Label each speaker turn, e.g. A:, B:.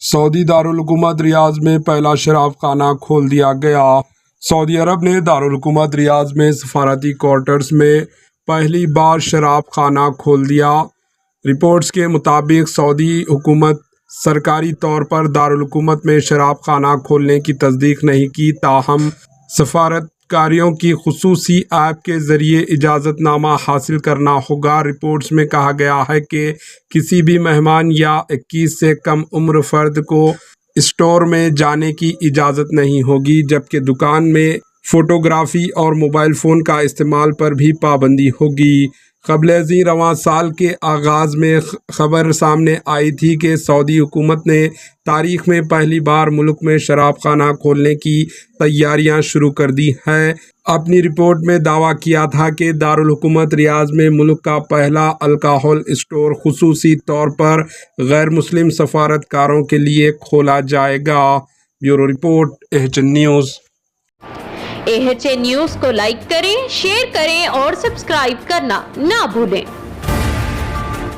A: Saudi Darul हुकूमत रियाज में पहला शराब खाना खोल दिया गया। सऊदी अरब ने दारुल हुकूमत रियाज में सफारती क्वार्टर्स में पहली बार शराब खाना खोल दिया। रिपोर्ट्स के मुताबिक सऊदी हुकूमत सरकारी तौर पर दारुल हुकूमत में शराब खाना खोलने की तस्दीक नहीं की, ताहम सफारतकारियों की खुसूसी ऐप के ज़रिए इजाज़तनामा हासिल करना होगा। रिपोर्ट्स में कहा गया है कि किसी भी मेहमान या 21 से कम उम्र फ़र्द को स्टोर में जाने की इजाज़त नहीं होगी, जबकि दुकान में फ़ोटोग्राफ़ी और मोबाइल फ़ोन का इस्तेमाल पर भी पाबंदी होगी। क़ब्ल-ए-ज़ीं रवां साल के आगाज़ में खबर सामने आई थी कि सऊदी हुकूमत ने तारीख़ में पहली बार मुल्क में शराब खाना खोलने की तैयारियां शुरू कर दी हैं। अपनी रिपोर्ट में दावा किया था कि दारुल हुकूमत रियाज में मुल्क का पहला अल्कोहल स्टोर खुसूसी तौर पर गैर मुस्लिम सफारतकारों के लिए खोला जाएगा। Bureau report, AHN news.
B: AHN news को लाइक करें, शेयर करें और सब्सक्राइब करना ना भूलें।